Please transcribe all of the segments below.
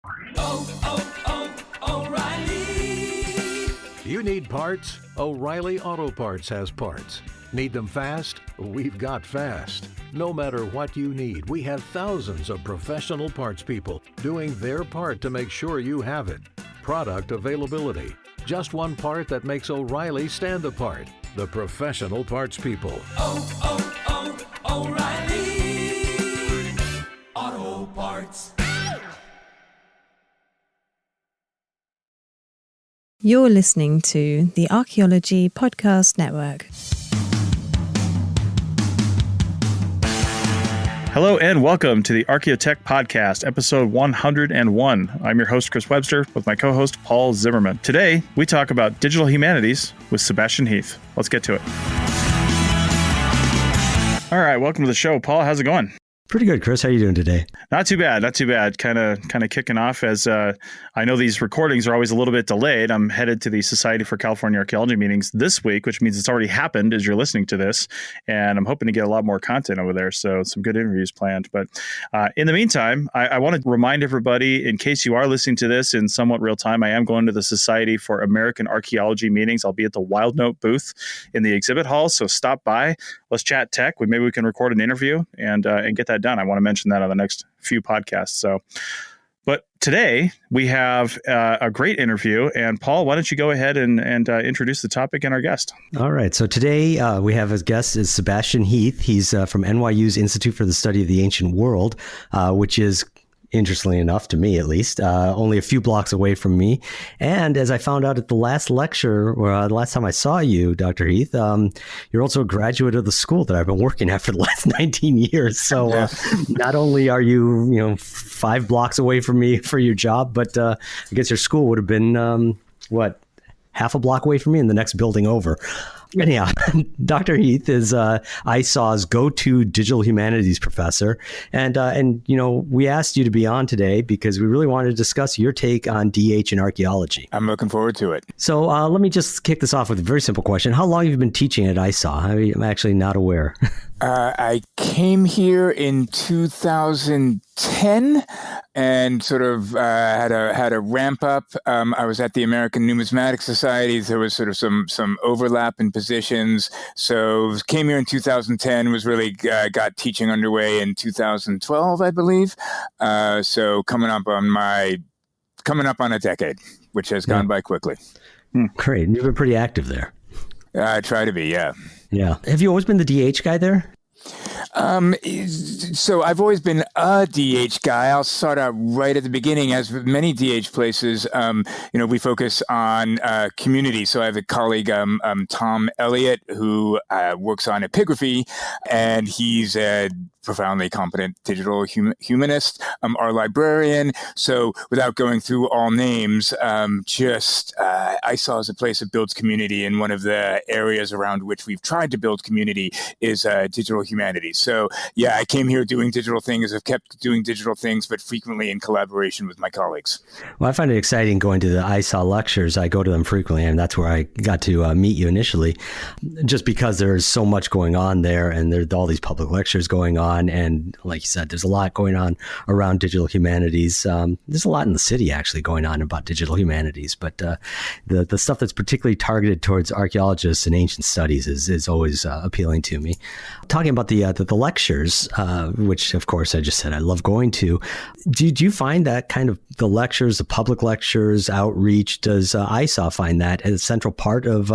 O'Reilly. You need parts? O'Reilly Auto Parts has parts. Need them fast? We've got fast. No matter what you need, we have thousands of professional parts people doing their part to make sure you have it. Product availability. Just one part that makes O'Reilly stand apart. The professional parts people. O'Reilly Auto Parts. You're listening to the Archaeology Podcast Network. Hello and welcome to the Archaeotech Podcast, episode 101. I'm your host, Chris Webster, with my co-host, Paul Zimmerman. Today, we talk about Digital Humanities with Sebastian Heath. Let's get to it. All right, welcome to the show. Paul, how's it going? Pretty good, Chris. How are you doing today? Not too bad. Kind of kicking off as I know these recordings are always a little bit delayed. I'm headed to the Society for California Archaeology meetings this week, which means it's already happened as you're listening to this. And I'm hoping to get a lot more content over there. So some good interviews planned. But in the meantime, I want to remind everybody, in case you are listening to this in somewhat real time, I am going to the Society for American Archaeology meetings. I'll be at the Wild Note booth in the exhibit hall. So stop by. Let's chat tech. Maybe we can record an interview and get that done. I want to mention that on the next few podcasts. But today we have a great interview. And Paul, why don't you go ahead and introduce the topic and our guest? All right. So today we have as guest is Sebastian Heath. He's from NYU's Institute for the Study of the Ancient World, which is, interestingly enough, to me at least, only a few blocks away from me. And as I found out at the last lecture, or the last time I saw you, Dr. Heath, you're also a graduate of the school that I've been working at for the last 19 years. So not only are you, 5 blocks away from me for your job, but I guess your school would have been, half a block away from me in the next building over. Anyhow, Dr. Heath is ISAW's go-to digital humanities professor. And we asked you to be on today because we really wanted to discuss your take on DH in archaeology. I'm looking forward to it. So let me just kick this off with a very simple question. How long have you been teaching at ISAW? I'm actually not aware. I came here in 2010 and sort of had a ramp up. I was at the American Numismatic Society. There was sort of some overlap in positions. So came here in 2010, was really got teaching underway in 2012, I believe. So coming up on a decade, which has gone by quickly. Great. You've been pretty active there. I try to be, yeah. Yeah. Have you always been the DH guy there? So I've always been a DH guy. I'll start out right at the beginning. As with many DH places, we focus on community. So I have a colleague, Tom Elliott, who works on epigraphy, and he's a profoundly competent digital humanist, our librarian. So without going through all names, ISAW is a place that builds community, and one of the areas around which we've tried to build community is digital humanities. So yeah, I came here doing digital things. I've kept doing digital things, but frequently in collaboration with my colleagues. Well, I find it exciting going to the ISAW lectures. I go to them frequently, and that's where I got to meet you initially, just because there's so much going on there, and there's all these public lectures going on. And like you said, there's a lot going on around digital humanities. There's a lot in the city actually going on about digital humanities, but the stuff that's particularly targeted towards archaeologists and ancient studies is always appealing to me. Talking about the lectures, which of course I just said I love going to. Do you find that kind of the lectures, the public lectures, outreach, does ISAW find that as a central part of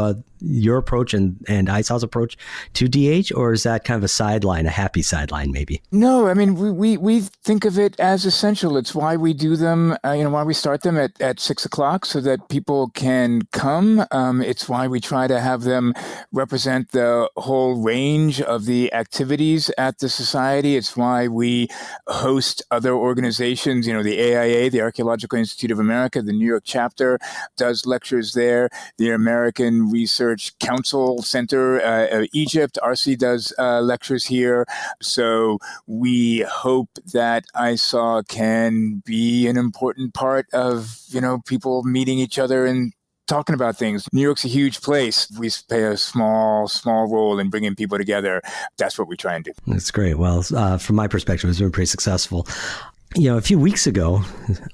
your approach and ISAW's approach to DH, or is that kind of a sideline, a happy sideline maybe? No, I mean, we think of it as essential. It's why we do them, why we start them at 6:00 so that people can come. It's why we try to have them represent the whole range of the activities at the Society. It's why we host other organizations, the AIA, the Archaeological Institute of America, the New York chapter does lectures there. The American Research Council Center, Egypt, RC does lectures here. So we hope that ISAW can be an important part of, people meeting each other and talking about things. New York's a huge place. We play a small role in bringing people together. That's what we try and do. That's great. Well, from my perspective, it's been pretty successful. A few weeks ago,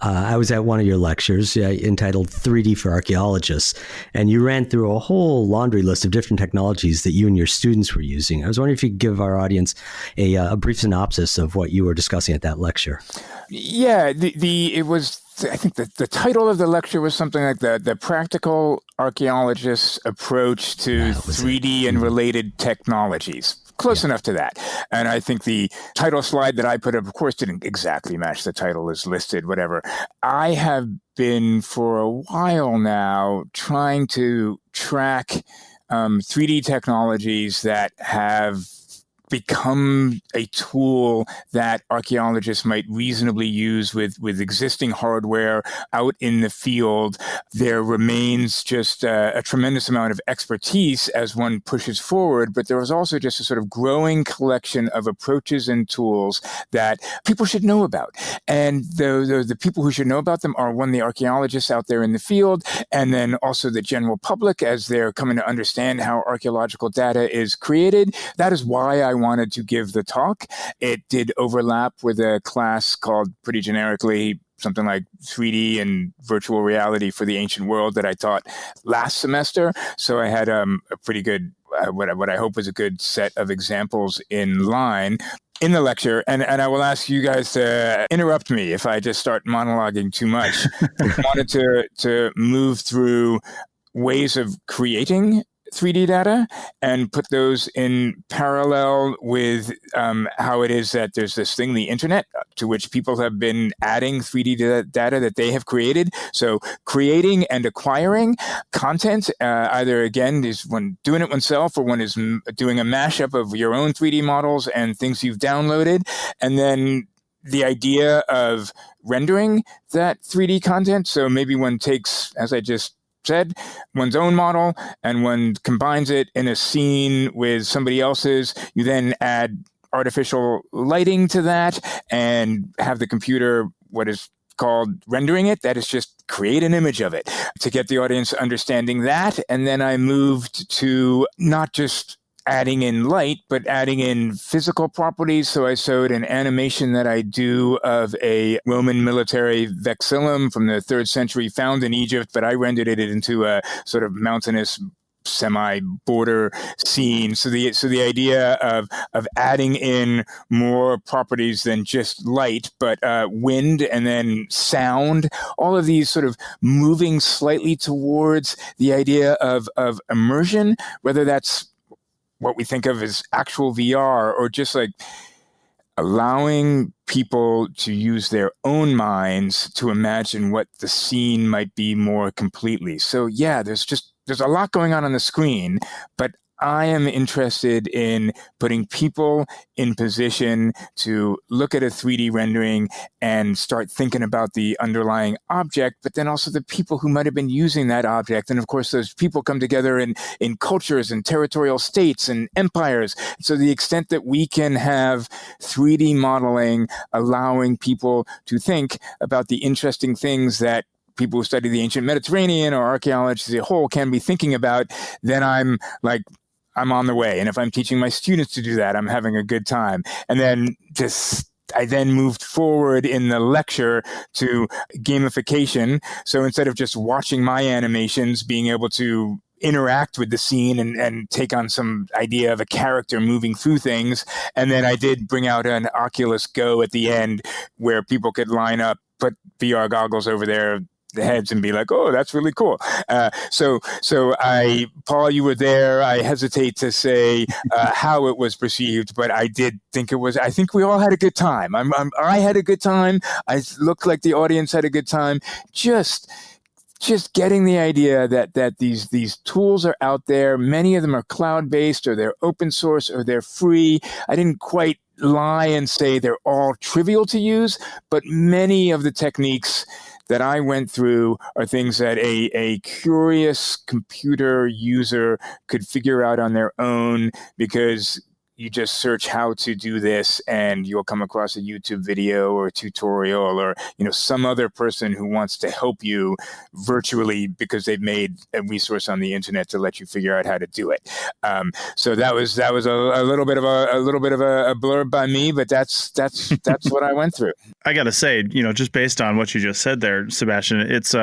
I was at one of your lectures entitled 3D for Archaeologists, and you ran through a whole laundry list of different technologies that you and your students were using. I was wondering if you could give our audience a brief synopsis of what you were discussing at that lecture. Yeah, it was. I think the title of the lecture was something like the practical archaeologist's approach to 3D and related technologies. Close enough to that. And I think the title slide that I put up, of course, didn't exactly match the title as listed, whatever. I have been for a while now trying to track 3D technologies that have become a tool that archaeologists might reasonably use with existing hardware out in the field. There remains just a tremendous amount of expertise as one pushes forward, but there is also just a sort of growing collection of approaches and tools that people should know about. And the people who should know about them are, one, the archaeologists out there in the field, and then also the general public as they're coming to understand how archaeological data is created. That is why I wanted to give the talk. It did overlap with a class called, pretty generically, something like 3D and virtual reality for the ancient world that I taught last semester. So I had a pretty good, what I hope was a good set of examples in line in the lecture. And I will ask you guys to interrupt me if I just start monologuing too much. I wanted to move through ways of creating 3D data and put those in parallel with how it is that there's this thing, the internet, to which people have been adding 3D data that they have created. So creating and acquiring content, either again is one doing it oneself, or one is doing a mashup of your own 3D models and things you've downloaded. And then the idea of rendering that 3D content. So maybe one takes, as I just said, one's own model, and one combines it in a scene with somebody else's. You then add artificial lighting to that and have the computer, what is called rendering it, that is just create an image of it to get the audience understanding that. And then I moved to not just adding in light, but adding in physical properties. So I showed an animation that I do of a Roman military vexillum from the 3rd century found in Egypt, but I rendered it into a sort of mountainous semi-border scene. So the idea of adding in more properties than just light, but wind and then sound, all of these sort of moving slightly towards the idea of immersion, whether that's what we think of as actual VR, or just like allowing people to use their own minds to imagine what the scene might be more completely. So yeah, there's a lot going on the screen, but I am interested in putting people in position to look at a 3D rendering and start thinking about the underlying object, but then also the people who might have been using that object. And of course, those people come together in cultures and territorial states and empires. So the extent that we can have 3D modeling allowing people to think about the interesting things that people who study the ancient Mediterranean or archaeology as a whole can be thinking about, then I'm on the way. And if I'm teaching my students to do that, I'm having a good time. And then I then moved forward in the lecture to gamification. So instead of just watching my animations, being able to interact with the scene and take on some idea of a character moving through things. And then I did bring out an Oculus Go at the end where people could line up, put VR goggles over their heads and be like, oh, that's really cool. So Paul, you were there. I hesitate to say how it was perceived, but I did think I think we all had a good time. I had a good time. I looked like the audience had a good time. Just getting the idea that these tools are out there. Many of them are cloud-based, or they're open source, or they're free. I didn't quite lie and say they're all trivial to use, but many of the techniques that I went through are things that a curious computer user could figure out on their own, because you just search how to do this and you'll come across a YouTube video or a tutorial or, some other person who wants to help you virtually because they've made a resource on the internet to let you figure out how to do it. So that was a little bit of a blurb by me, but that's what I went through. I got to say, just based on what you just said there, Sebastian, it's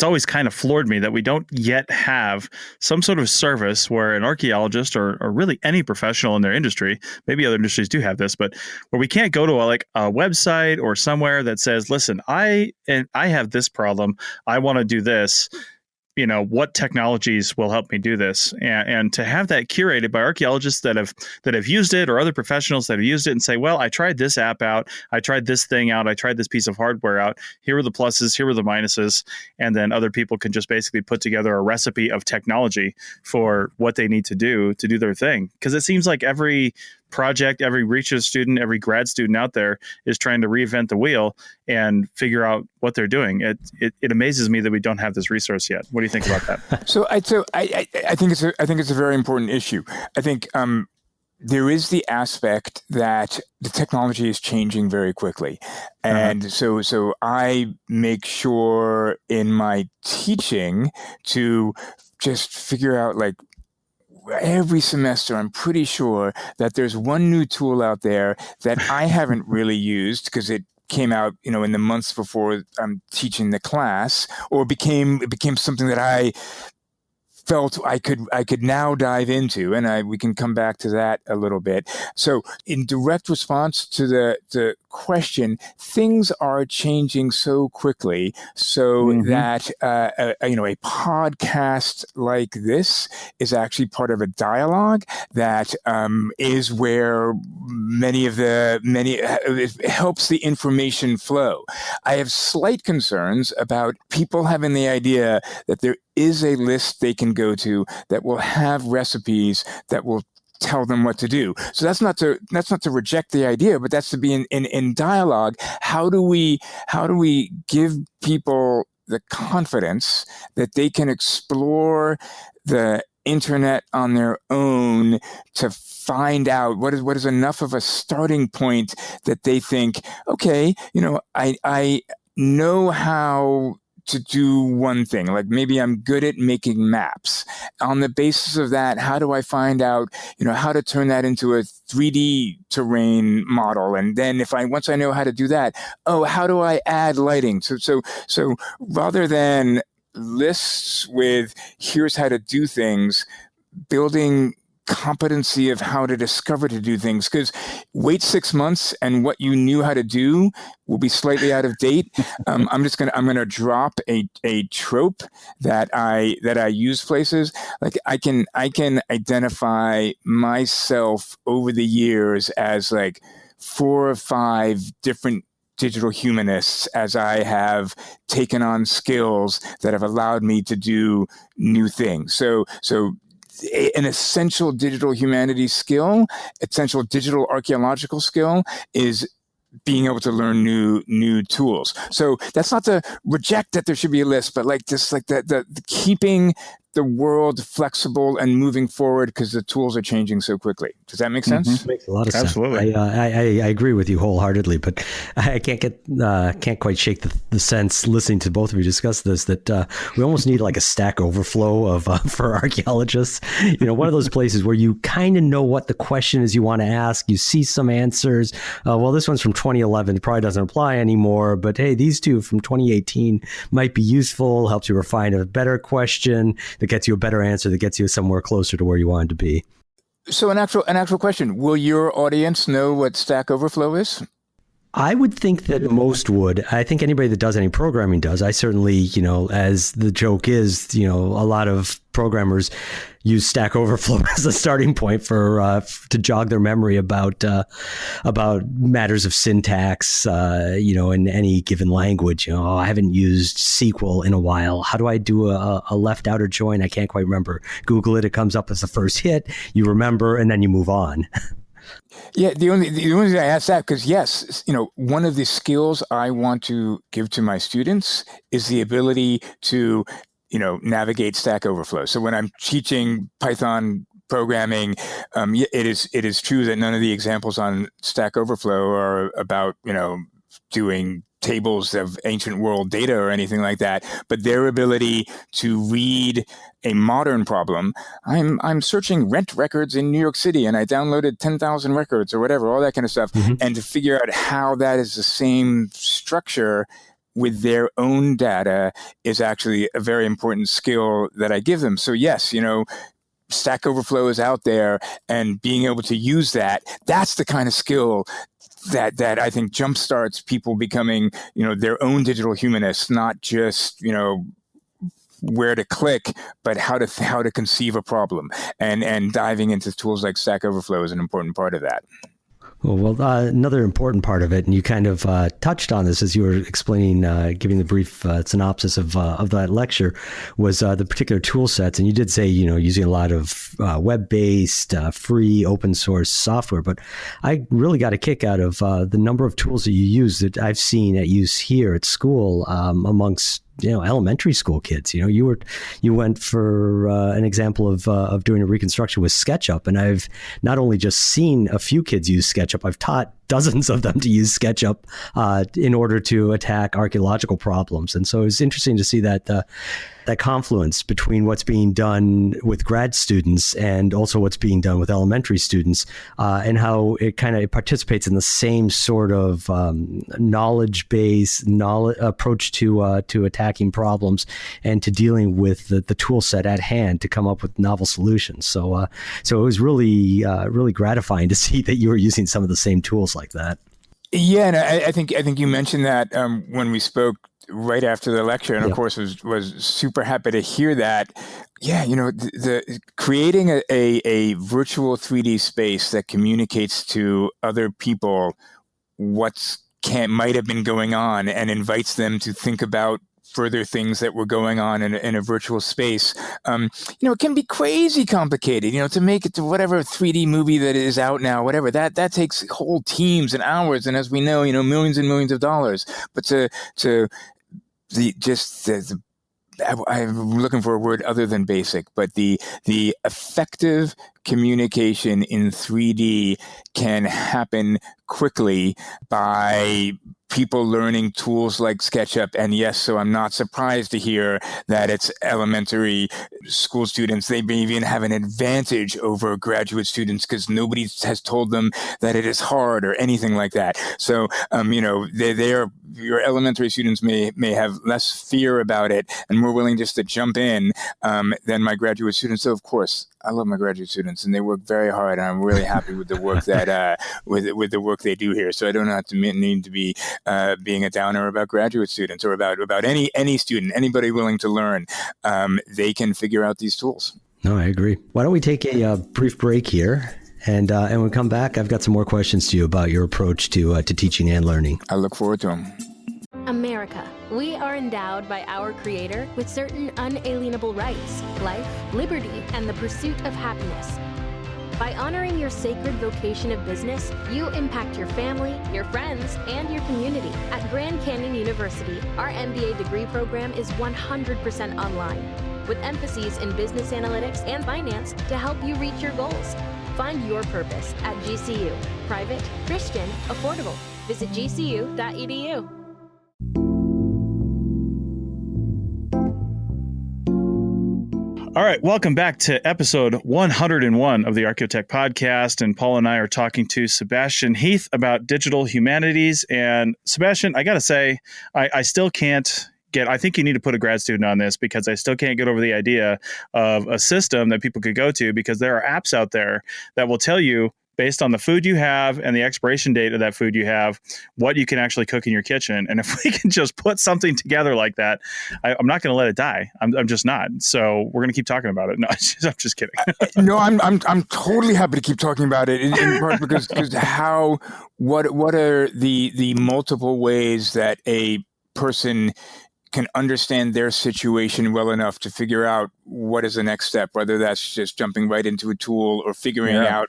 always kind of floored me that we don't yet have some sort of service where an archaeologist or really any professional in their industry, maybe other industries do have this, but where we can't go to a website or somewhere that says, listen, I have this problem. I want to do this. What technologies will help me do this, and to have that curated by archaeologists that have used it or other professionals that have used it and say, well, I tried this app out, I tried this thing out, I tried this piece of hardware out, here were the pluses, here were the minuses, and then other people can just basically put together a recipe of technology for what they need to do their thing. Because it seems like every project, every research student, every grad student out there is trying to reinvent the wheel and figure out what they're doing. It amazes me that we don't have this resource yet. What do you think about that? So I think it's a very important issue. I think there is the aspect that the technology is changing very quickly, and so I make sure in my teaching to just figure out every semester, I'm pretty sure that there's one new tool out there that I haven't really used because it came out, in the months before I'm teaching the class, or it became something that I felt I could now dive into, and we can come back to that a little bit. So, in direct response to the question, things are changing so quickly, so that a podcast like this is actually part of a dialogue that is where it helps the information flow. I have slight concerns about people having the idea that there is a list they can go to that will have recipes that will tell them what to do. So that's not to reject the idea, but that's to be in dialogue. How do we give people the confidence that they can explore the internet on their own to find out what is enough of a starting point that they think, okay, I know how to do one thing, like maybe I'm good at making maps. On the basis of that, how do I find out, how to turn that into a 3D terrain model? And then once I know how to do that, how do I add lighting? So rather than lists with here's how to do things, building competency of how to discover to do things, because wait 6 months and what you knew how to do will be slightly out of date. I'm going to drop a trope that I use places. Like I can identify myself over the years as 4 or 5 different digital humanists as I have taken on skills that have allowed me to do new things. So an essential digital humanities skill, essential digital archaeological skill is being able to learn new tools. So that's not to reject that there should be a list, but the keeping the world flexible and moving forward because the tools are changing so quickly. Does that make sense? Makes a lot of Absolutely. sense. I agree with you wholeheartedly, but I can't quite shake the sense listening to both of you discuss this that we almost need a Stack Overflow of for archaeologists. One of those places where you kind of know what the question is you want to ask. You see some answers. Well, this one's from 2011. It probably doesn't apply anymore, but hey, these two from 2018 might be useful. Helps you refine a better question that gets you a better answer, that gets you somewhere closer to where you wanted to be. So an actual question, will your audience know what Stack Overflow is? I would think that most would. I think anybody that does any programming does. I certainly, as the joke is, a lot of programmers use Stack Overflow as a starting point for to jog their memory about matters of syntax, in any given language. I haven't used SQL in a while. How do I do a left outer join? I can't quite remember. Google it. It comes up as the first hit. You remember, and then you move on. Yeah, the only reason I ask that, because yes, one of the skills I want to give to my students is the ability to, navigate Stack Overflow. So when I'm teaching Python programming, it is true that none of the examples on Stack Overflow are about, doing tables of ancient world data or anything like that, but their ability to read a modern problem. I'm searching rent records in New York City, and I downloaded 10,000 records or whatever, all that kind of stuff, and to figure out how that is the same structure with their own data is actually a very important skill that I give them. So yes, Stack Overflow is out there, and being able to use that's the kind of skill that I think jumpstarts people becoming, their own digital humanists, not just, where to click, but how to conceive a problem. And diving into tools like Stack Overflow is an important part of that. Well, another important part of it, and you kind of touched on this as you were explaining, giving the brief synopsis of that lecture, was the particular tool sets. And you did say, using a lot of web-based, free, open source software. But I really got a kick out of the number of tools that you use that I've seen at use here at school amongst elementary school kids. You went for an example of doing a reconstruction with SketchUp, and I've not only just seen a few kids use SketchUp, I've taught dozens of them to use SketchUp in order to attack archaeological problems. And so it's interesting to see that confluence between what's being done with grad students and also what's being done with elementary students, and how it kind of participates in the same sort of knowledge-based approach to attacking problems and to dealing with the tool set at hand to come up with novel solutions. So it was really gratifying to see that you were using some of the same tools like that. Yeah, and I think you mentioned that when we spoke right after the lecture, and of course was super happy to hear that. Yeah, the creating a virtual 3D space that communicates to other people might have been going on and invites them to think about further things that were going on in a virtual space. It can be crazy complicated, to make it to whatever 3D movie that is out now, whatever, that takes whole teams and hours. And as we know, millions and millions of dollars. But I'm looking for a word other than basic, but the effective communication in 3D can happen quickly by people learning tools like SketchUp. And yes, so I'm not surprised to hear that it's elementary school students. They may even have an advantage over graduate students because nobody has told them that it is hard or anything like that. So, your elementary students may have less fear about it and more willing just to jump in than my graduate students. So, of course, I love my graduate students, and they work very hard, and I'm really happy with the work that with the work they do here. So I don't have to need to be being a downer about graduate students or about any student, anybody willing to learn. They can figure out these tools. No, I agree. Why don't we take a brief break here? And when we come back, I've got some more questions to you about your approach to teaching and learning. I look forward to them. America. We are endowed by our Creator with certain unalienable rights: life, liberty, and the pursuit of happiness. By honoring your sacred vocation of business, you impact your family, your friends, and your community. At Grand Canyon University, our MBA degree program is 100% online, with emphases in business analytics and finance to help you reach your goals. Find your purpose at GCU. Private, Christian, affordable. Visit gcu.edu. All right, welcome back to episode 101 of the Archaeotech podcast. And Paul and I are talking to Sebastian Heath about digital humanities. And Sebastian, I got to say, I still can't I think you need to put a grad student on this, because I still can't get over the idea of a system that people could go to, because there are apps out there that will tell you, based on the food you have and the expiration date of that food you have, what you can actually cook in your kitchen. And if we can just put something together like that, I'm not going to let it die. I'm just not. So we're going to keep talking about it. No, I'm just kidding. No, I'm totally happy to keep talking about it, in part because what are the multiple ways that a person can understand their situation well enough to figure out what is the next step, whether that's just jumping right into a tool or figuring out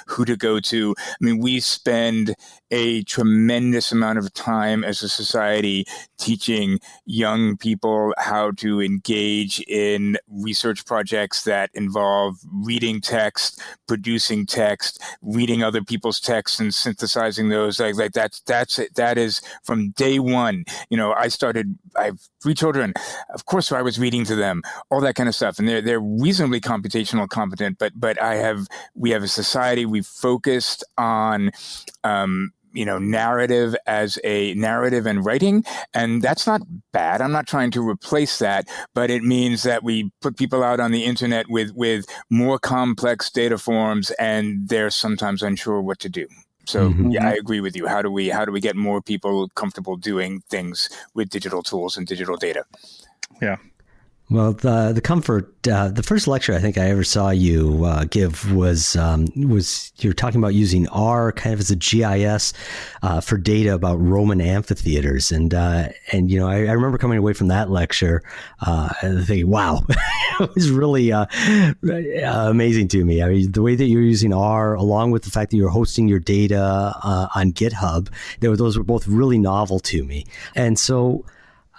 who to go to. I mean, we spend a tremendous amount of time as a society teaching young people how to engage in research projects that involve reading text, producing text, reading other people's texts and synthesizing those. Like that is from day one. You know, I have 3 children. Of course, I was reading to them, all that kind of stuff. And they're reasonably computational competent, but we have a society, we've focused on, narrative and writing. And that's not bad. I'm not trying to replace that, but it means that we put people out on the internet with more complex data forms, and they're sometimes unsure what to do. So yeah, I agree with you. How do we get more people comfortable doing things with digital tools and digital data? Yeah. Well, the comfort, the first lecture I think I ever saw you give was you were talking about using R kind of as a GIS for data about Roman amphitheaters, and I remember coming away from that lecture and thinking, wow, it was really amazing to me. I mean, the way that you're using R, along with the fact that you're hosting your data on GitHub, those were both really novel to me, and so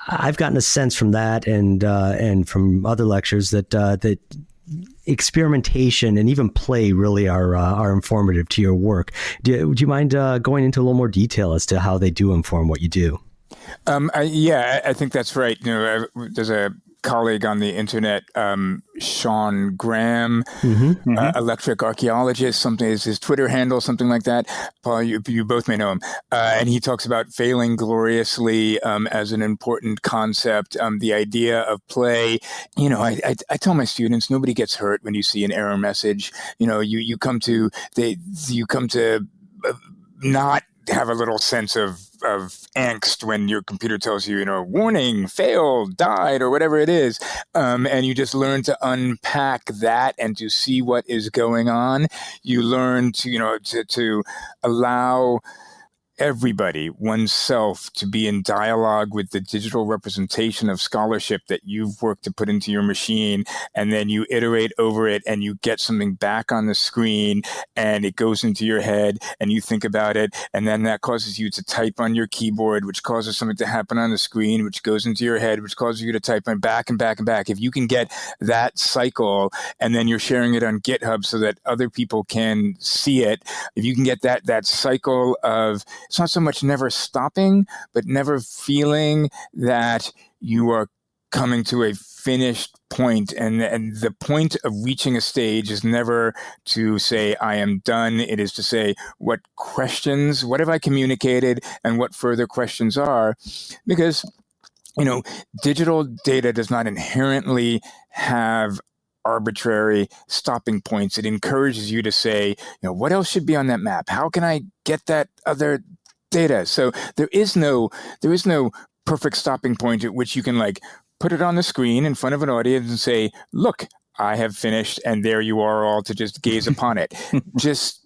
I've gotten a sense from that and from other lectures that experimentation and even play really are informative to your work. Would you mind going into a little more detail as to how they do inform what you do? I think that's right. You know, there's a colleague on the internet, Sean Graham, electric archaeologist, something is his Twitter handle, something like that. Paul, you both may know him. And he talks about failing gloriously as an important concept. The idea of play, I tell my students, nobody gets hurt when you see an error message. You come to not have a little sense of angst when your computer tells you, warning, failed, died, or whatever it is. And you just learn to unpack that and to see what is going on. You learn to allow everybody, oneself, to be in dialogue with the digital representation of scholarship that you've worked to put into your machine, and then you iterate over it and you get something back on the screen and it goes into your head and you think about it, and then that causes you to type on your keyboard, which causes something to happen on the screen, which goes into your head, which causes you to type on back and back and back. If you can get that cycle and then you're sharing it on GitHub so that other people can see it, if you can get that cycle of, it's not so much never stopping, but never feeling that you are coming to a finished point. And the point of reaching a stage is never to say, I am done. It is to say, what have I communicated and what further questions are? Because, digital data does not inherently have arbitrary stopping points. It encourages you to say, what else should be on that map? How can I get that other data? So there is no perfect stopping point at which you can put it on the screen in front of an audience and say, look, I have finished, and there you are all to just gaze upon it. Just,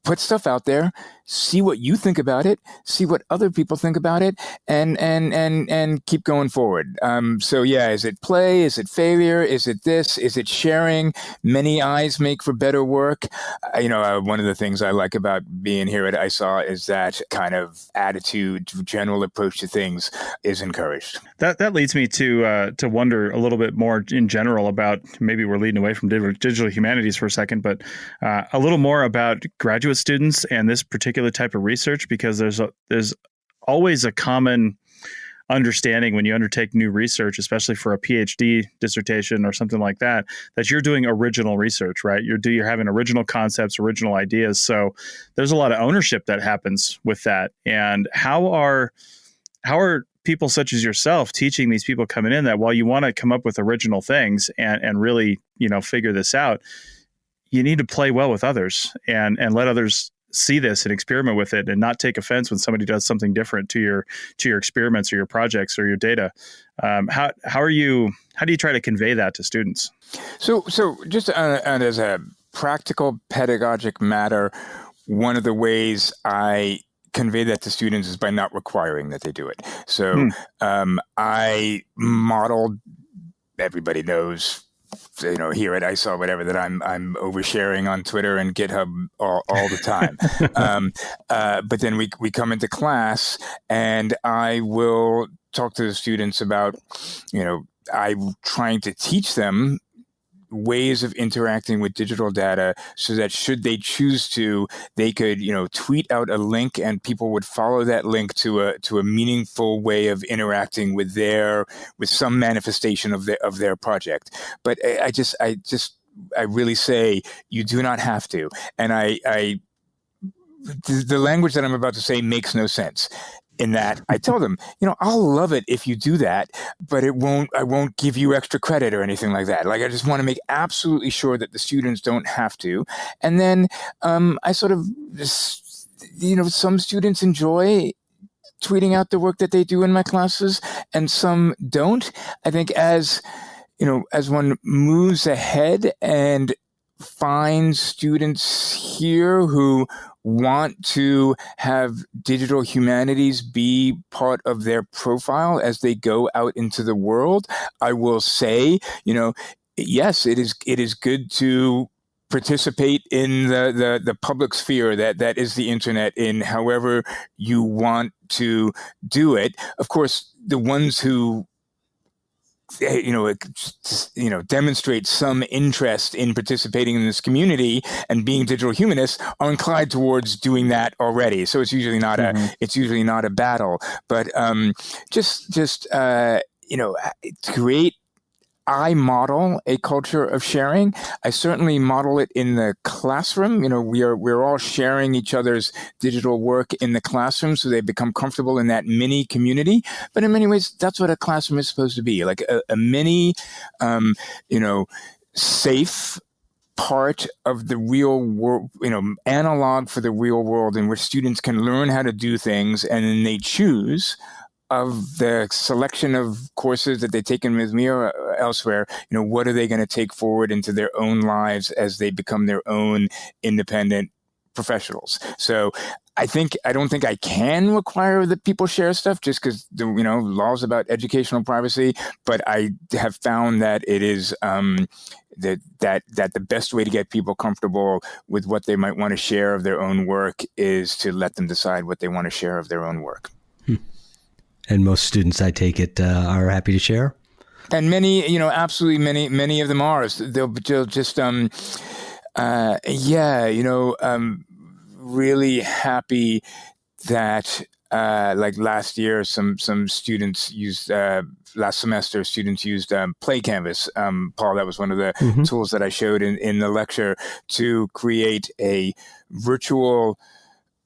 put stuff out there, see what you think about it, see what other people think about it, and keep going forward. So yeah, is it play? Is it failure? Is it this? Is it sharing? Many eyes make for better work. One of the things I like about being here at ISAW is that kind of attitude, general approach to things is encouraged. That leads me to wonder a little bit more in general about, maybe we're leading away from digital humanities for a second, but a little more about graduate students and this particular type of research, because there's always a common understanding when you undertake new research, especially for a PhD dissertation or something like that, that you're doing original research, right? You're having original concepts, original ideas. So there's a lot of ownership that happens with that. And how are people such as yourself teaching these people coming in that while you want to come up with original things and really, figure this out, you need to play well with others and let others see this and experiment with it and not take offense when somebody does something different to your experiments or your projects or your data. How do you try to convey that to students? So just as a practical pedagogic matter, one of the ways I convey that to students is by not requiring that they do it. So I modeled everybody knows, here at ISAW, whatever, that I'm oversharing on Twitter and GitHub all the time. But then we come into class, and I will talk to the students about, I'm trying to teach them ways of interacting with digital data, so that should they choose to, they could, tweet out a link, and people would follow that link to a meaningful way of interacting with some manifestation of their project. But I really say, you do not have to. And the language that I'm about to say makes no sense. In that I tell them, I'll love it if you do that, but I won't give you extra credit or anything like that. Like, I just want to make absolutely sure that the students don't have to. And then I sort of just, some students enjoy tweeting out the work that they do in my classes, and some don't. I think as one moves ahead and finds students here who want to have digital humanities be part of their profile as they go out into the world, I will say, yes, it is good to participate in the public sphere that is the internet, in however you want to do it. Of course, the ones who demonstrate some interest in participating in this community and being digital humanists are inclined towards doing that already. So it's usually not a battle. But create. I model a culture of sharing. I certainly model it in the classroom. We're all sharing each other's digital work in the classroom, so they become comfortable in that mini community. But in many ways, that's what a classroom is supposed to be, like a mini, safe part of the real world, analog for the real world, in which students can learn how to do things, and then they choose of the selection of courses that they've taken with me or elsewhere, what are they going to take forward into their own lives as they become their own independent professionals. So I don't think I can require that people share stuff just because the laws about educational privacy, but I have found that it is that the best way to get people comfortable with what they might want to share of their own work is to let them decide what they want to share of their own work. And most students, I take it, are happy to share? And many, absolutely many of them are. They'll just, really happy that, like last year, some students used, last semester, students used Play Canvas. Paul, that was one of the tools that I showed in the lecture, to create a virtual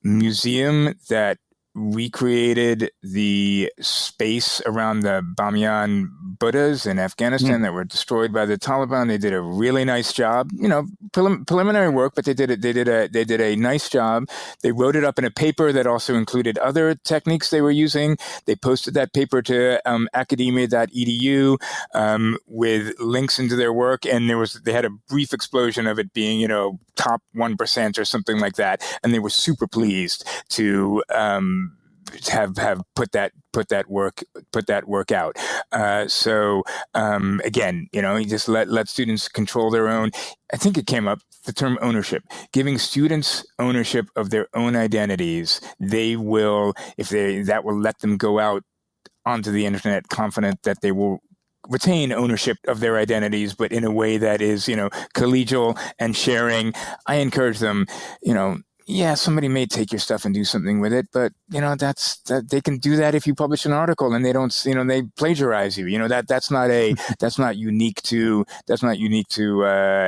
museum that recreated the space around the Bamiyan Buddhas in Afghanistan that were destroyed by the Taliban. They did a really nice job, preliminary work, but they did a nice job. They wrote it up in a paper that also included other techniques they were using. They posted that paper to academia.edu with links into their work, and they had a brief explosion of it being, top 1% or something like that, and they were super pleased to have put that work out. So again, you just let students control their own. I think it came up, the term ownership, giving students ownership of their own identities. That will let them go out onto the internet confident that they will retain ownership of their identities, but in a way that is, collegial and sharing. I encourage them, somebody may take your stuff and do something with it, but that they can do that if you publish an article and they don't, they plagiarize you. That's not unique to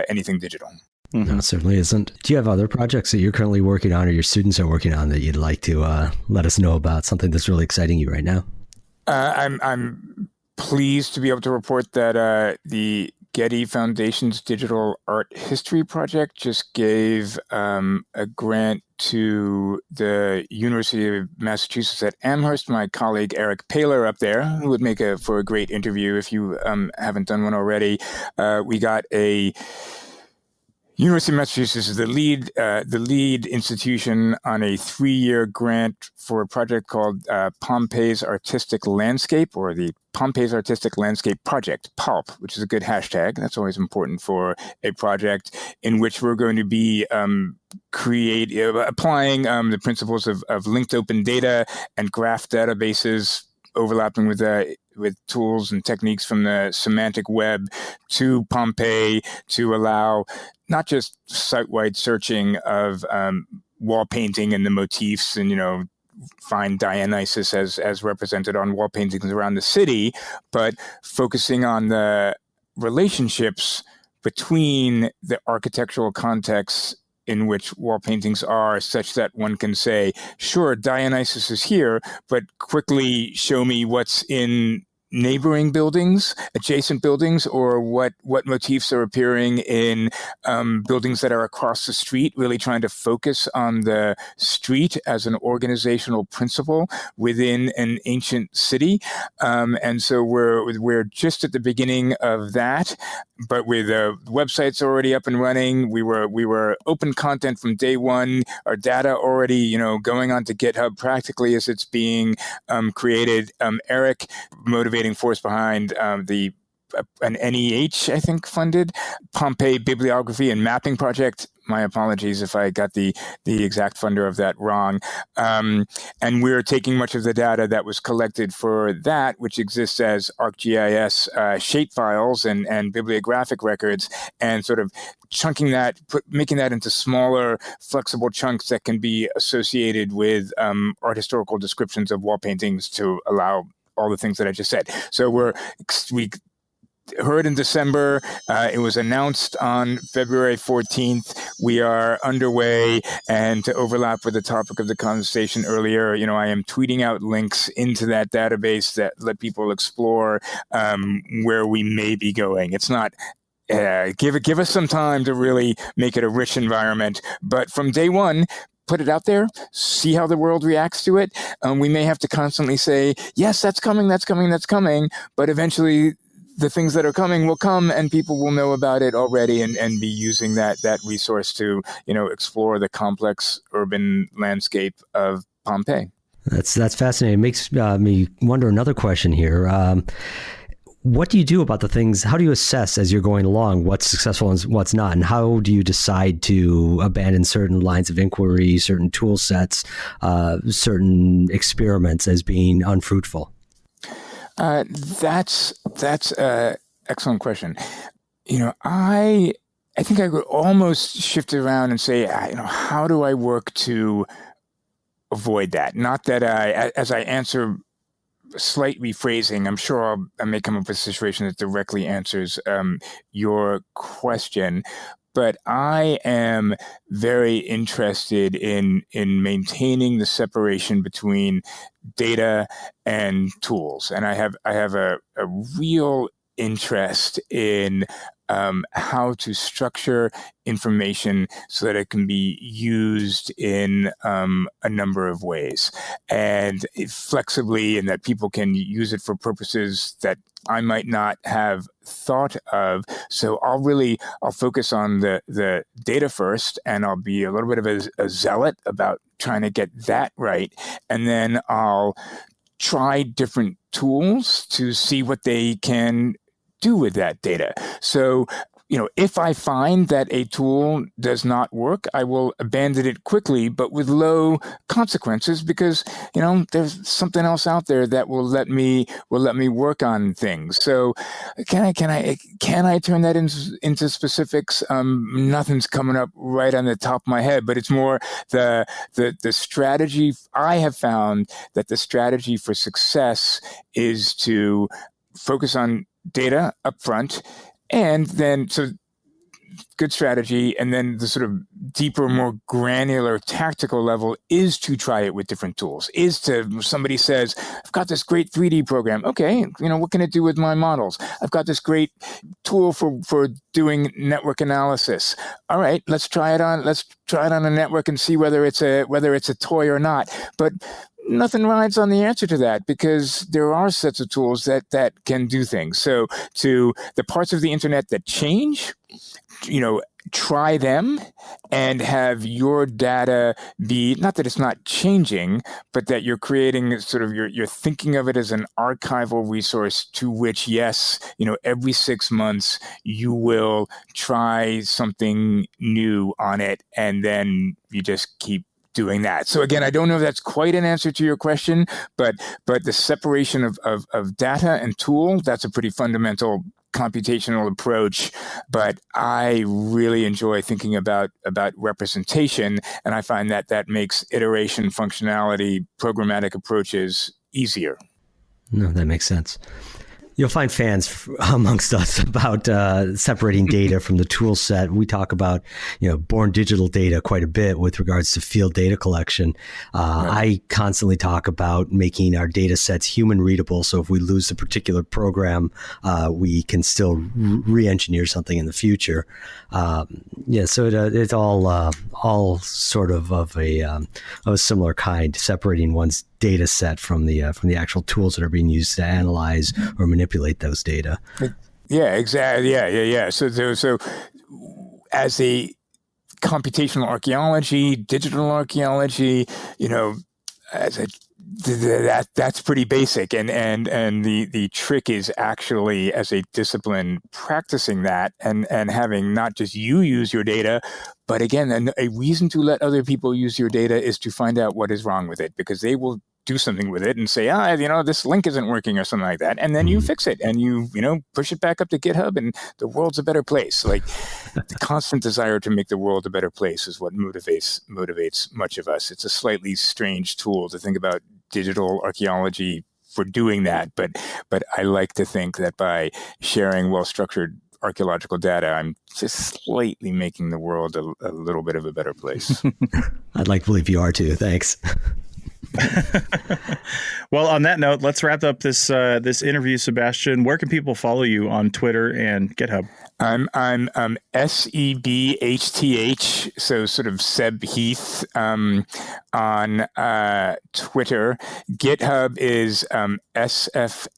anything digital. No, it certainly isn't. Do you have other projects that you're currently working on, or your students are working on, that you'd like to let us know about, something that's really exciting you right now? I'm pleased to be able to report that the Getty Foundation's Digital Art History Project just gave a grant to the University of Massachusetts at Amherst. My colleague Eric Paler up there, who would make for a great interview if you haven't done one already. We got a University of Massachusetts is the lead institution on a 3-year grant for a project called Pompeii's Artistic Landscape, or the Pompeii's Artistic Landscape Project, PALP, which is a good hashtag. That's always important for a project in which we're going to be applying the principles of linked open data and graph databases, overlapping with tools and techniques from the semantic web to Pompeii, to allow not just site-wide searching of wall painting and the motifs, and find Dionysus as represented on wall paintings around the city, but focusing on the relationships between the architectural contexts in which wall paintings are, such that one can say, sure, Dionysus is here, but quickly show me what's in neighboring buildings, adjacent buildings, or what motifs are appearing in buildings that are across the street, really trying to focus on the street as an organizational principle within an ancient city. And so we're just at the beginning of that, but with the website's already up and running. We were open content from day one. Our data already, going onto GitHub practically as it's being created. Eric, motivating force behind an NEH, I think, funded Pompeii Bibliography and Mapping Project. My apologies if I got the exact funder of that wrong. And we're taking much of the data that was collected for that, which exists as ArcGIS shapefiles and bibliographic records, and sort of chunking that, making that into smaller, flexible chunks that can be associated with art historical descriptions of wall paintings to allow all the things that I just said. So we heard in December. It was announced on February 14th. We are underway, and to overlap with the topic of the conversation earlier, I am tweeting out links into that database that let people explore where we may be going. It's not give us some time to really make it a rich environment, but from day one, put it out there, see how the world reacts to it. We may have to constantly say, yes, that's coming, but eventually the things that are coming will come, and people will know about it already and be using that resource to, explore the complex urban landscape of Pompeii. That's fascinating. It makes me wonder another question here. What do you do about the things? How do you assess as you're going along what's successful and what's not? And how do you decide to abandon certain lines of inquiry, certain tool sets, certain experiments as being unfruitful? That's an excellent question. I think I would almost shift it around and say, how do I work to avoid that? Not that as I answer, slight rephrasing, I'm sure I may come up with a situation that directly answers your question, but I am very interested in maintaining the separation between data and tools, and I have a real interest in how to structure information so that it can be used in a number of ways, and flexibly, and that people can use it for purposes that I might not have thought of. So I'll focus on the data first, and I'll be a little bit of a zealot about trying to get that right. And then I'll try different tools to see what they can do with that data. So, if I find that a tool does not work, I will abandon it quickly, but with low consequences, because, there's something else out there that will let me work on things. So can I turn that into specifics? Nothing's coming up right on the top of my head, but it's more the strategy. I have found that the strategy for success is to focus on data up front, and then good strategy, and then the sort of deeper, more granular tactical level is to try it with different tools. Somebody says, I've got this great 3D program. Okay, what can it do with my models? I've got this great tool for doing network analysis. All right, let's try it on a network and see whether it's a toy or not. But nothing rides on the answer to that, because there are sets of tools that can do things. So to the parts of the internet that change, try them and have your data be, not that it's not changing, but that you're creating sort of, you're thinking of it as an archival resource to which, yes, every 6 months you will try something new on it, and then you just keep doing that. So again, I don't know if that's quite an answer to your question, but the separation of data and tool, that's a pretty fundamental computational approach. But I really enjoy thinking about representation, and I find that makes iteration, functionality, programmatic approaches easier. No, that makes sense. You'll find fans amongst us about separating data from the tool set. We talk about, born digital data quite a bit with regards to field data collection. Right. I constantly talk about making our data sets human readable. So if we lose a particular program, we can still re-engineer something in the future. So it's all sort of a similar kind, separating one's data set from the actual tools that are being used to analyze or manipulate those data. Yeah, exactly. Yeah. So as a computational archaeology, digital archaeology, that's pretty basic, and the trick is actually, as a discipline, practicing that and having not just you use your data, but again, a reason to let other people use your data is to find out what is wrong with it, because they will do something with it and say, this link isn't working or something like that, and then you fix it and you push it back up to GitHub, and the world's a better place. Like, the constant desire to make the world a better place is what motivates much of us. It's a slightly strange tool to think about digital archaeology for doing that, but I like to think that by sharing well-structured archaeological data, I'm just slightly making the world a little bit of a better place. I'd like to believe you are too. Thanks. Well, on that note, let's wrap up this interview, Sebastian. Where can people follow you on Twitter and GitHub? I'm SEBHTH, so sort of Seb Heath on Twitter. GitHub is SFSHEATH.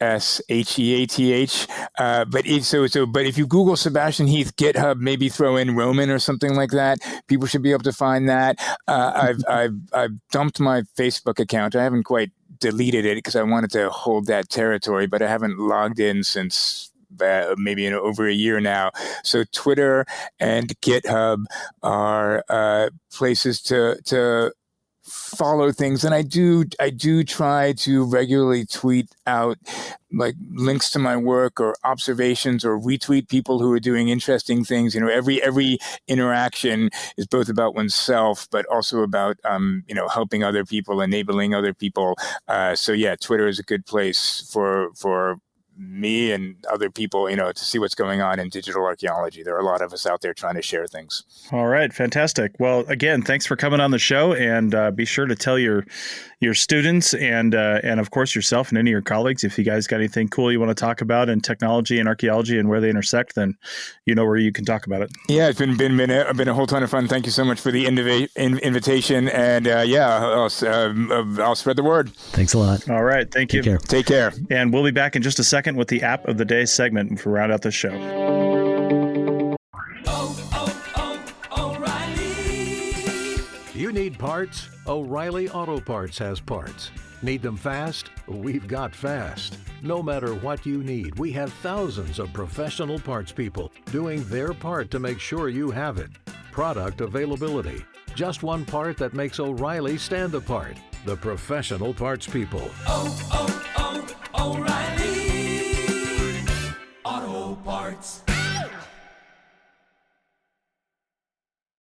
But if you Google Sebastian Heath GitHub, maybe throw in Roman or something like that, people should be able to find that. I've dumped my Facebook account. I haven't quite deleted it because I wanted to hold that territory, but I haven't logged in since maybe over a year now. So Twitter and GitHub are places to follow things, and I do try to regularly tweet out like links to my work or observations, or retweet people who are doing interesting things. Every interaction is both about oneself, but also about helping other people, enabling other people. So yeah, Twitter is a good place for me and other people, to see what's going on in digital archaeology. There are a lot of us out there trying to share things. All right. Fantastic. Well, again, thanks for coming on the show, and be sure to tell your students and of course yourself and any of your colleagues, if you guys got anything cool you want to talk about in technology and archaeology and where they intersect, then you know where you can talk about it. Yeah, it's been a whole ton of fun. Thank you so much for the invitation, and I'll spread the word. Thanks a lot. All right. Thank you. Take care. And we'll be back in just a second with the App of the Day segment to round out the show. O'Reilly. You need parts? O'Reilly Auto Parts has parts. Need them fast? We've got fast. No matter what you need, we have thousands of professional parts people doing their part to make sure you have it. Product availability. Just one part that makes O'Reilly stand apart. The professional parts people. O'Reilly Auto Parts.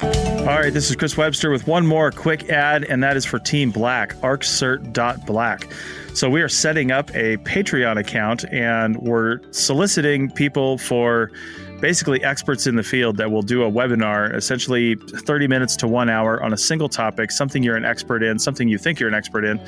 All right, this is Chris Webster with one more quick ad, and that is for Team Black, arccert.black. So we are setting up a Patreon account, and we're soliciting people for basically experts in the field that will do a webinar, essentially 30 minutes to 1 hour on a single topic, something you're an expert in, something you think you're an expert in,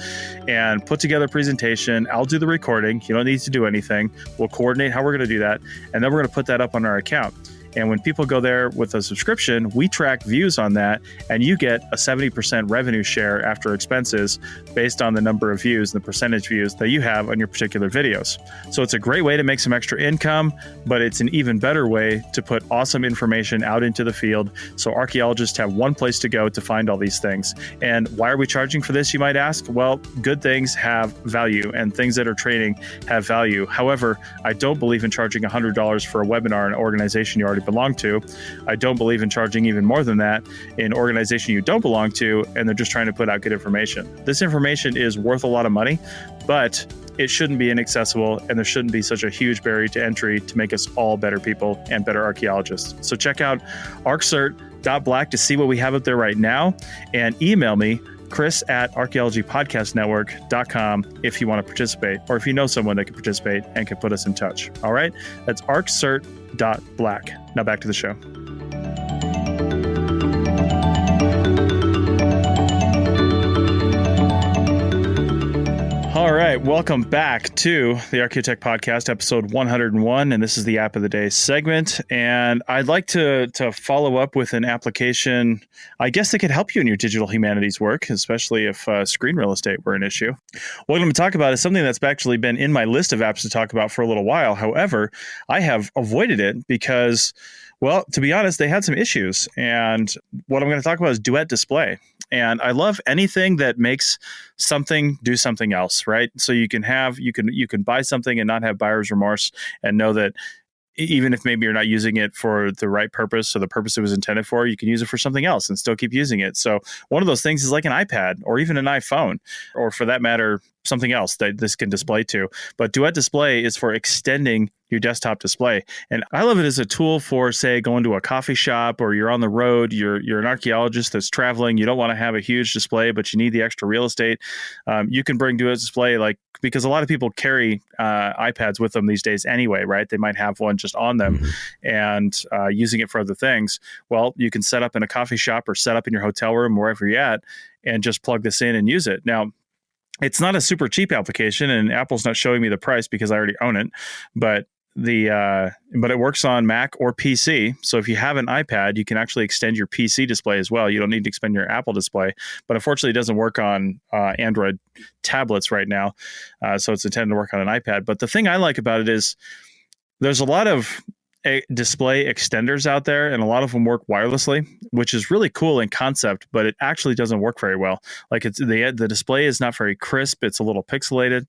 and put together a presentation. I'll do the recording. You don't need to do anything. We'll coordinate how we're going to do that, and then we're going to put that up on our account. And when people go there with a subscription, we track views on that, and you get a 70% revenue share after expenses based on the number of views and the percentage views that you have on your particular videos. So it's a great way to make some extra income, but it's an even better way to put awesome information out into the field so archaeologists have one place to go to find all these things. And why are we charging for this, you might ask? Well, good things have value, and things that are training have value. However, I don't believe in charging $100 for a webinar in an organization you already belong to. I don't believe in charging even more than that in an organization you don't belong to, and they're just trying to put out good information. This information is worth a lot of money, but it shouldn't be inaccessible, and there shouldn't be such a huge barrier to entry to make us all better people and better archaeologists. So check out arccert.black to see what we have up there right now, and email me, chris@archaeologypodcastnetwork.com if you want to participate, or if you know someone that can participate and can put us in touch. All right, that's arccert.black. Now back to the show. All right, welcome back to the Archaeotech Podcast, episode 101, and this is the App of the Day segment. And I'd like to follow up with an application, I guess, that could help you in your digital humanities work, especially if screen real estate were an issue. What I'm going to talk about is something that's actually been in my list of apps to talk about for a little while. However, I have avoided it because, well, to be honest, they had some issues. And what I'm going to talk about is Duet Display. And I love anything that makes something do something else, right? So you can buy something and not have buyer's remorse, and know that even if maybe you're not using it for the right purpose or the purpose it was intended for, you can use it for something else and still keep using it. So one of those things is like an iPad or even an iPhone, or for that matter, something else that this can display to. But Duet Display is for extending your desktop display. And I love it as a tool for, say, going to a coffee shop, or you're on the road, you're an archaeologist that's traveling, you don't want to have a huge display, but you need the extra real estate. You can bring Duet Display, because a lot of people carry iPads with them these days anyway, right? They might have one just on them and using it for other things. Well, you can set up in a coffee shop or set up in your hotel room, wherever you're at, and just plug this in and use it. Now, it's not a super cheap application, and Apple's not showing me the price because I already own it, but it works on Mac or PC. So if you have an iPad, you can actually extend your PC display as well. You don't need to expand your Apple display, but unfortunately it doesn't work on Android tablets right now. So it's intended to work on an iPad. But the thing I like about it is there's a lot of display extenders out there, and a lot of them work wirelessly, which is really cool in concept, but it actually doesn't work very well. Like the display is not very crisp. It's a little pixelated.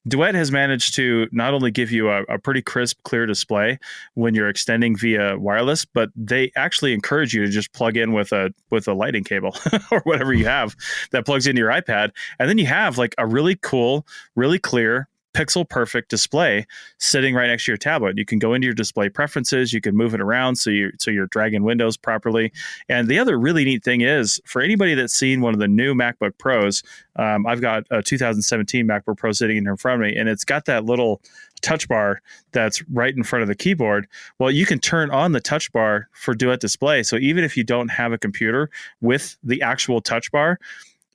Duet has managed to not only give you a pretty crisp, clear display when you're extending via wireless, but they actually encourage you to just plug in with a lightning cable or whatever you have that plugs into your iPad. And then you have like a really cool, really clear, pixel perfect display sitting right next to your tablet. You can go into your display preferences, you can move it around so you're dragging windows properly. And the other really neat thing is, for anybody that's seen one of the new MacBook Pros, I've got a 2017 MacBook Pro sitting in front of me, and it's got that little touch bar that's right in front of the keyboard. Well, you can turn on the touch bar for Duet Display. So even if you don't have a computer with the actual touch bar,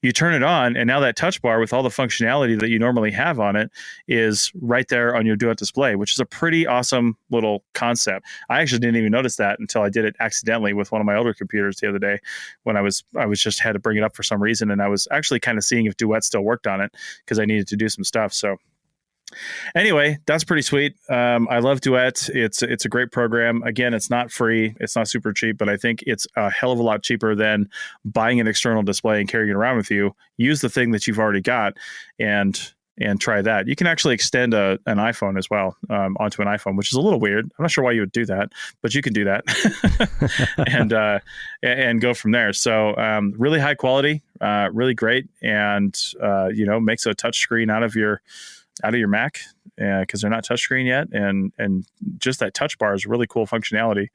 you turn it on, and now that touch bar with all the functionality that you normally have on it is right there on your Duet Display, which is a pretty awesome little concept. I actually didn't even notice that until I did it accidentally with one of my older computers the other day when I was just had to bring it up for some reason, and I was actually kind of seeing if Duet still worked on it because I needed to do some stuff. So anyway, that's pretty sweet. I love Duet. It's a great program. Again, it's not free. It's not super cheap, but I think it's a hell of a lot cheaper than buying an external display and carrying it around with you. Use the thing that you've already got and try that. You can actually extend an iPhone as well onto an iPhone, which is a little weird. I'm not sure why you would do that, but you can do that and go from there. So really high quality, really great, and makes a touch screen out of your Mac because they're not touchscreen yet, and just that touch bar is really cool functionality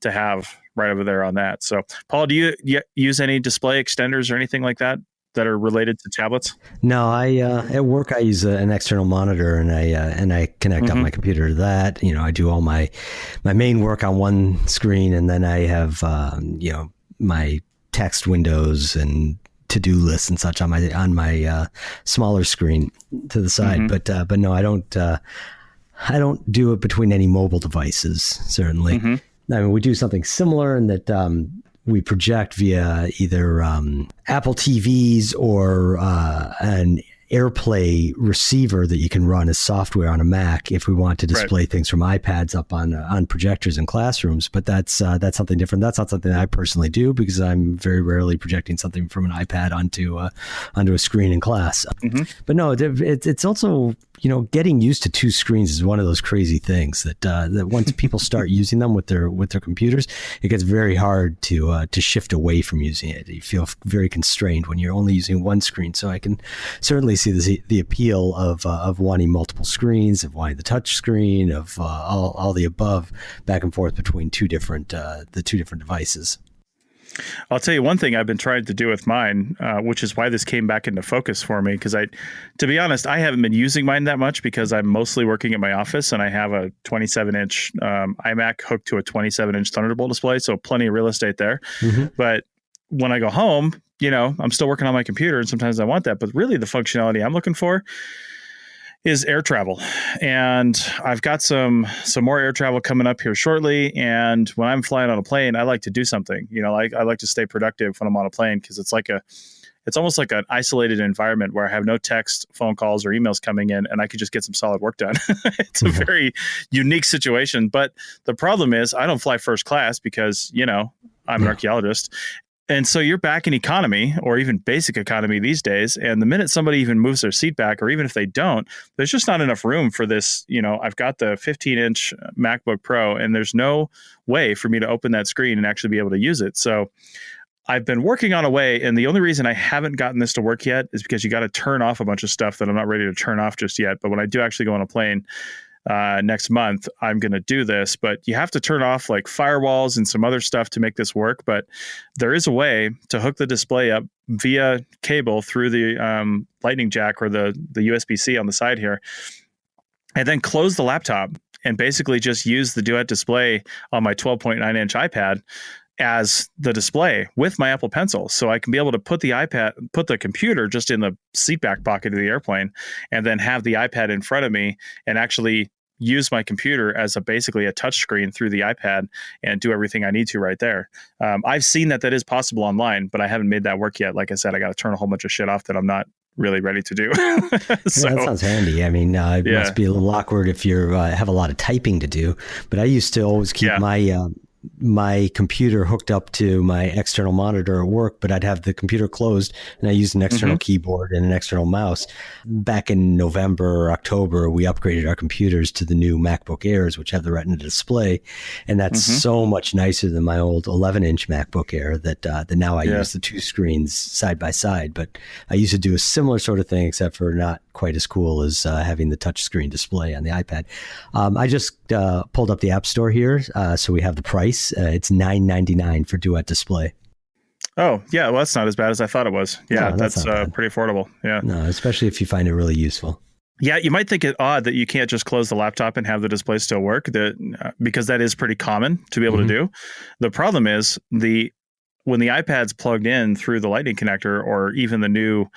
to have right over there on that. So, Paul, do you use any display extenders or anything like that are related to tablets? No, I at work I use an external monitor, and I connect up my computer to that. I do all my main work on one screen, and then I have my text windows and to-do lists and such on my smaller screen to the side. But no, I don't do it between any mobile devices, certainly. I mean, we do something similar in that we project via either Apple TVs or an AirPlay receiver that you can run as software on a Mac if we want to display things from iPads up on projectors in classrooms. But that's something different. That's not something I personally do because I'm very rarely projecting something from an iPad onto a screen in class. Mm-hmm. But no, it's also, getting used to two screens is one of those crazy things that once people start using them with their computers, it gets very hard to shift away from using it. You feel very constrained when you're only using one screen. So I can certainly see the appeal of wanting multiple screens, of wanting the touch screen, of all the above, back and forth between the two different devices. I'll tell you one thing I've been trying to do with mine, which is why this came back into focus for me. Because to be honest, I haven't been using mine that much because I'm mostly working at my office and I have a 27-inch iMac hooked to a 27-inch Thunderbolt display. So plenty of real estate there. Mm-hmm. But when I go home, I'm still working on my computer and sometimes I want that. But really the functionality I'm looking for is air travel. And I've got some more air travel coming up here shortly. And when I'm flying on a plane, I like to do something, I like to stay productive when I'm on a plane because it's almost like an isolated environment where I have no text, phone calls, or emails coming in, and I could just get some solid work done. It's a very unique situation. But the problem is I don't fly first class because, I'm an archaeologist. And so you're back in economy or even basic economy these days. And the minute somebody even moves their seat back, or even if they don't, there's just not enough room for this. I've got the 15-inch MacBook Pro and there's no way for me to open that screen and actually be able to use it. So I've been working on a way. And the only reason I haven't gotten this to work yet is because you got to turn off a bunch of stuff that I'm not ready to turn off just yet. But when I do actually go on a plane, next month, I'm going to do this, but you have to turn off like firewalls and some other stuff to make this work. But there is a way to hook the display up via cable through the lightning jack or the USB-C on the side here, and then close the laptop and basically just use the Duet display on my 12.9-inch iPad as the display with my Apple Pencil. So I can be able to put the computer just in the seat back pocket of the airplane and then have the iPad in front of me and actually use my computer as basically a touch screen through the iPad and do everything I need to right there. I've seen that is possible online, but I haven't made that work yet. Like I said, I got to turn a whole bunch of shit off that I'm not really ready to do. So, that sounds handy. I mean, it must be a little awkward if you have a lot of typing to do, but I used to always keep my computer hooked up to my external monitor at work, but I'd have the computer closed and I used an external keyboard and an external mouse. Back in November or October, we upgraded our computers to the new MacBook Airs, which have the Retina display. And that's so much nicer than my old 11-inch MacBook Air that now I use the two screens side by side. But I used to do a similar sort of thing, except for not quite as cool as having the touchscreen display on the iPad. I just pulled up the App Store here, so we have the price. It's $9.99 for Duet display. Oh, yeah. Well, that's not as bad as I thought it was. Yeah, no, that's pretty affordable. Yeah. No, especially if you find it really useful. Yeah, you might think it odd that you can't just close the laptop and have the display still work, because that is pretty common to be able to do. The problem is when the iPad's plugged in through the Lightning connector, or even the new,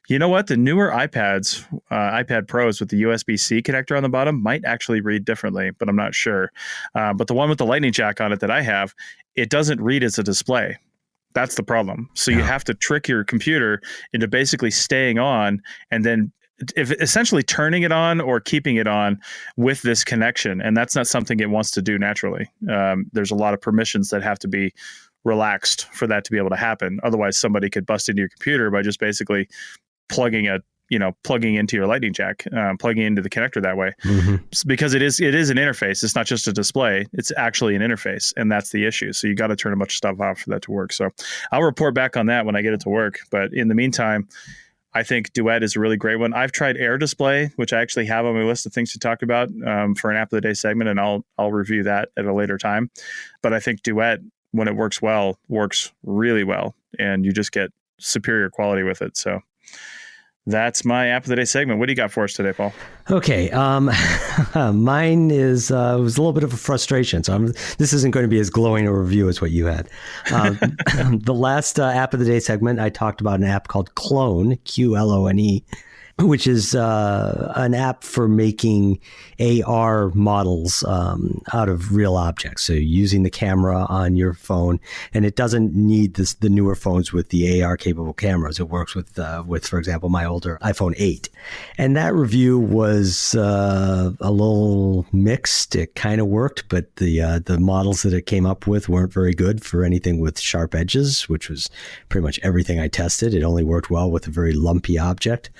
the newer iPads, iPad Pros with the USB-C connector on the bottom might actually read differently, but I'm not sure. But the one with the Lightning jack on it that I have, it doesn't read as a display. That's the problem. So you have to trick your computer into basically staying on and then essentially turning it on or keeping it on with this connection. And that's not something it wants to do naturally. There's a lot of permissions that have to be relaxed for that to be able to happen. Otherwise, somebody could bust into your computer by just basically plugging into your Lightning jack, plugging into the connector that way, because it is an interface. It's not just a display. It's actually an interface. And that's the issue. So you got to turn a bunch of stuff off for that to work. So I'll report back on that when I get it to work. But in the meantime, I think Duet is a really great one. I've tried Air Display, which I actually have on my list of things to talk about for an App of the Day segment. And I'll review that at a later time. But I think Duet, when it works well, works really well. And you just get superior quality with it. So that's my App of the Day segment. What do you got for us today, Paul? Okay. Mine was a little bit of a frustration. So this isn't going to be as glowing a review as what you had. The last App of the Day segment, I talked about an app called Clone, Qlone. which is an app for making AR models out of real objects. So using the camera on your phone, and it doesn't need the newer phones with the AR capable cameras. It works with, for example, my older iPhone 8. And that review was a little mixed. It kind of worked, but the models that it came up with weren't very good for anything with sharp edges, which was pretty much everything I tested. It only worked well with a very lumpy object.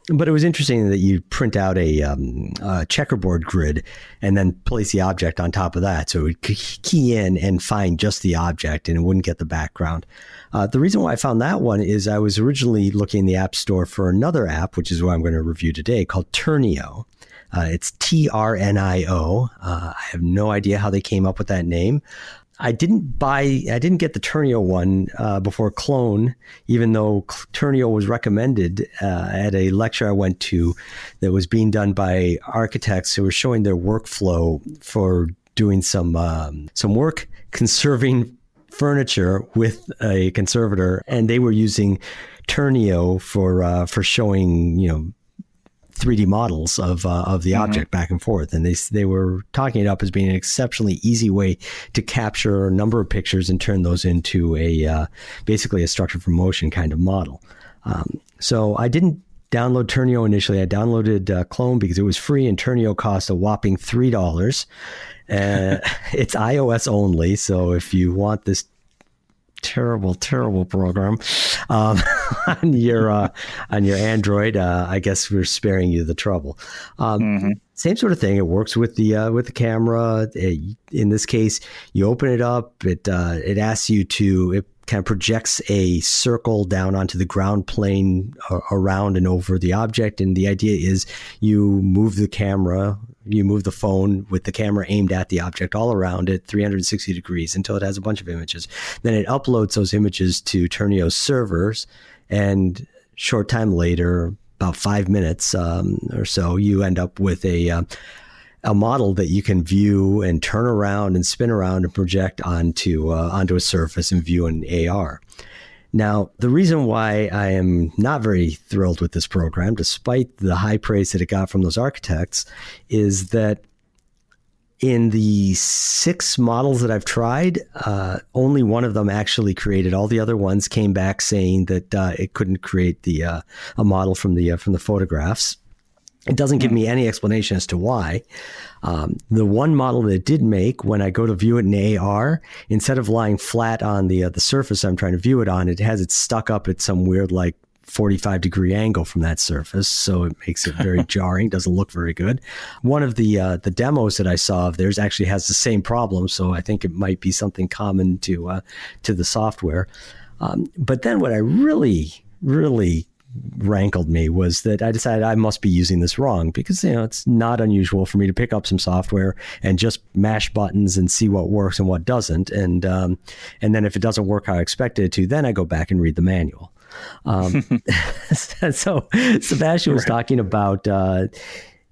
But it was interesting that you print out a checkerboard grid and then place the object on top of that. So it would key in and find just the object and it wouldn't get the background. The reason why I found that one is I was originally looking in the App Store for another app, which is what I'm going to review today, called Turnio. It's TRNIO. I have no idea how they came up with that name. I didn't get the Turnio one before Clone, even though Turnio was recommended at a lecture I went to that was being done by architects who were showing their workflow for doing some work conserving furniture with a conservator, and they were using Turnio for showing 3D models of the object back and forth. And they were talking it up as being an exceptionally easy way to capture a number of pictures and turn those into basically a structure from motion kind of model. So I didn't download Turnio initially. I downloaded Clone because it was free, and Turnio cost a whopping $3. It's iOS only. So if you want this terrible program on your Android, I guess we're sparing you the trouble. Same sort of thing. It works with the camera. In this case, you open it up. It asks you to. It kind of projects a circle down onto the ground plane around and over the object. And the idea is you move the camera. You move the phone with the camera aimed at the object all around it 360 degrees until it has a bunch of images. Then it uploads those images to Turnio's servers, and short time later, about 5 minutes or so, you end up with a model that you can view and turn around and spin around and project onto a surface and view in AR. Now, the reason why I am not very thrilled with this program, despite the high praise that it got from those architects, is that in the 6 models that I've tried, only one of them actually created. All the other ones came back saying that it couldn't create a model from the photographs. It doesn't give me any explanation as to why. The one model that it did make, when I go to view it in AR, instead of lying flat on the surface I'm trying to view it on, it has it stuck up at some weird 45-degree angle from that surface. So it makes it very jarring, doesn't look very good. One of the demos that I saw of theirs actually has the same problem. So I think it might be something common to the software. But then what I really rankled me was that I decided I must be using this wrong, because it's not unusual for me to pick up some software and just mash buttons and see what works and what doesn't, and then if it doesn't work how I expected it to, then I go back and read the manual. So Sebastian was talking about a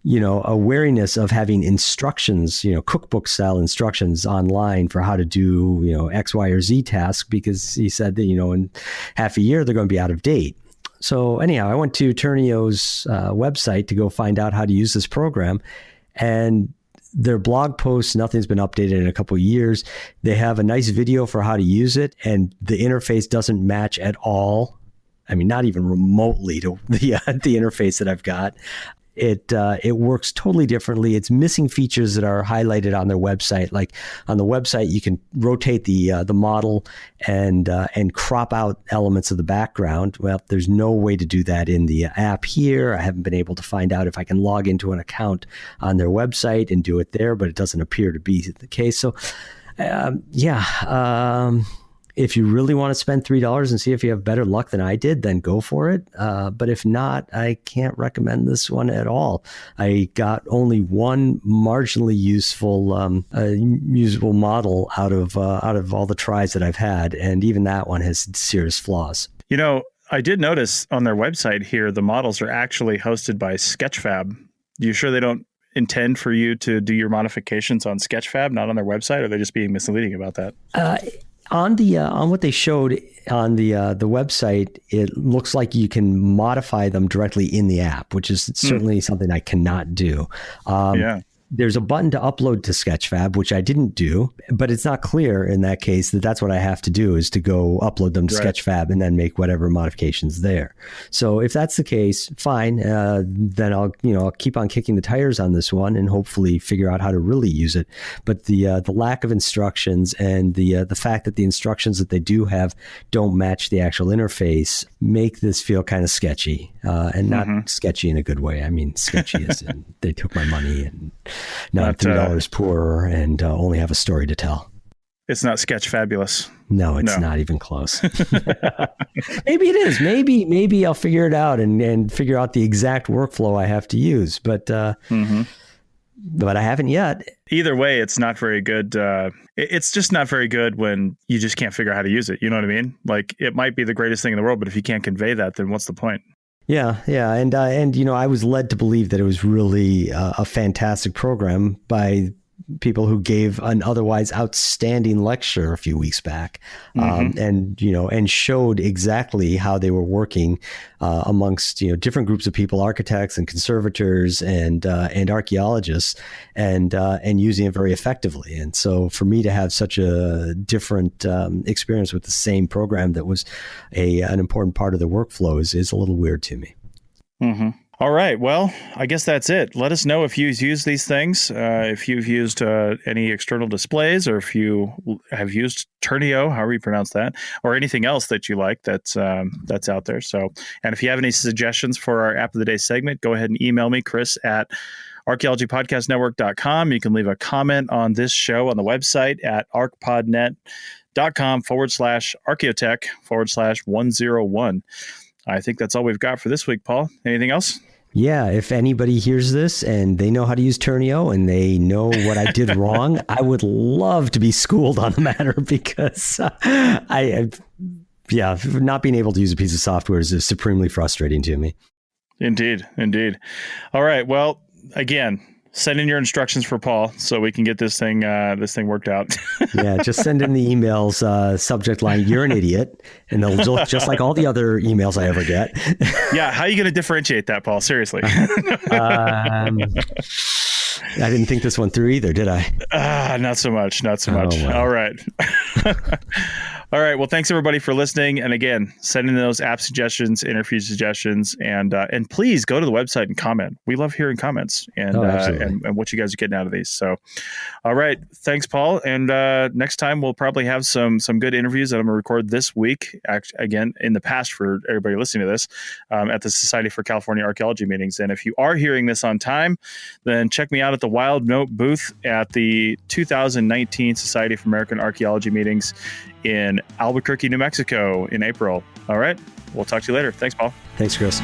wariness of having instructions, cookbook style instructions online for how to do X, Y, or Z task, because he said that in half a year they're going to be out of date. So anyhow, I went to Turnio's website to go find out how to use this program, and their blog posts, nothing's been updated in a couple of years. They have a nice video for how to use it, and the interface doesn't match at all. I mean, not even remotely to the interface that I've got. It works totally differently. It's missing features that are highlighted on their website. Like on the website, you can rotate the model and crop out elements of the background. Well, there's no way to do that in the app here. I haven't been able to find out if I can log into an account on their website and do it there, but it doesn't appear to be the case. So, if you really want to spend $3 and see if you have better luck than I did, then go for it. But if not, I can't recommend this one at all. I got only one marginally useful model out of all the tries that I've had, and even that one has serious flaws. I did notice on their website here, the models are actually hosted by Sketchfab. You sure they don't intend for you to do your modifications on Sketchfab, not on their website? Or are they just being misleading about that? On what they showed on the website, it looks like you can modify them directly in the app, which is certainly something I cannot do. There's a button to upload to Sketchfab, which I didn't do, but it's not clear in that case that that's what I have to do, is to go upload them to Sketchfab and then make whatever modifications there. So if that's the case, fine. Then I'll keep on kicking the tires on this one and hopefully figure out how to really use it. But the lack of instructions and the fact that the instructions that they do have don't match the actual interface make this feel kind of sketchy, and not sketchy in a good way. I mean, sketchy as in they took my money and now I'm $3 poorer and only have a story to tell. It's not sketch fabulous. No, it's not even close. Maybe it is. Maybe I'll figure it out and figure out the exact workflow I have to use. But I haven't yet. Either way, it's not very good. It's just not very good when you just can't figure out how to use it. You know what I mean? Like, it might be the greatest thing in the world, but if you can't convey that, then what's the point? Yeah. And I was led to believe that it was really a fantastic program by people who gave an otherwise outstanding lecture a few weeks back, and showed exactly how they were working amongst different groups of people, architects and conservators and archaeologists, and using it very effectively. And so for me to have such a different experience with the same program that was an important part of the workflow is a little weird to me. All right. Well, I guess that's it. Let us know if you've used these things, if you've used any external displays, or if you have used Turnio, however you pronounce that, or anything else that you like that's out there. So, and if you have any suggestions for our App of the Day segment, go ahead and email me, Chris at archaeologypodcastnetwork.com. You can leave a comment on this show on the website at arcpodnet.com/archaeotech/101. I think that's all we've got for this week, Paul. Anything else? Yeah, if anybody hears this and they know how to use Turnio and they know what I did wrong, I would love to be schooled on the matter, because not being able to use a piece of software is supremely frustrating to me. Indeed. All right. Well, again, send in your instructions for Paul so we can get this thing worked out. Yeah, just send in the emails, subject line, "You're an idiot," and they'll look just like all the other emails I ever get. Yeah, how are you going to differentiate that, Paul? Seriously. I didn't think this one through either, did I? Not so much. Well. All right. All right. Well, thanks everybody for listening. And again, send in those app suggestions, interview suggestions, and please go to the website and comment. We love hearing comments and what you guys are getting out of these. So, all right. Thanks, Paul. And next time we'll probably have some good interviews that I'm going to record this week. Again, in the past for everybody listening to this, at the Society for California Archaeology meetings. And if you are hearing this on time, then check me out at the Wild Note booth at the 2019 Society for American Archaeology meetings in Albuquerque, New Mexico in April. All right. We'll talk to you later. Thanks, Paul. Thanks, Chris.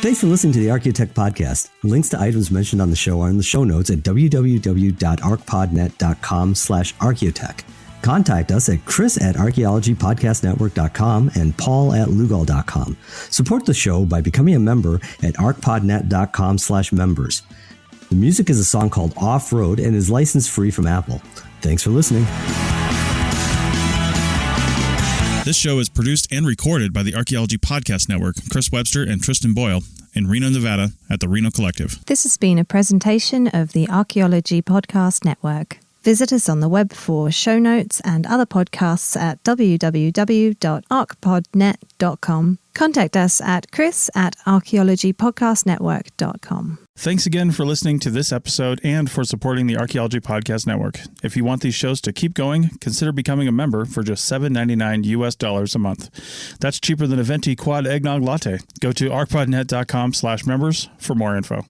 Thanks for listening to the Archaeotech podcast. Links to items mentioned on the show are in the show notes at www.arcpodnet.com/archaeotech. Contact us at chris@archaeologypodcastnetwork.com and paul@lugal.com. Support the show by becoming a member at arcpodnet.com/members. The music is a song called Off Road and is license free from Apple. Thanks for listening. This show is produced and recorded by the Archaeology Podcast Network, Chris Webster and Tristan Boyle, in Reno, Nevada, at the Reno Collective. This has been a presentation of the Archaeology Podcast Network. Visit us on the web for show notes and other podcasts at www.arcpodnet.com. Contact us at chris@archaeologypodcastnetwork.com. Thanks again for listening to this episode and for supporting the Archaeology Podcast Network. If you want these shows to keep going, consider becoming a member for just $7.99 US a month. That's cheaper than a venti quad eggnog latte. Go to arcpodnet.com/members for more info.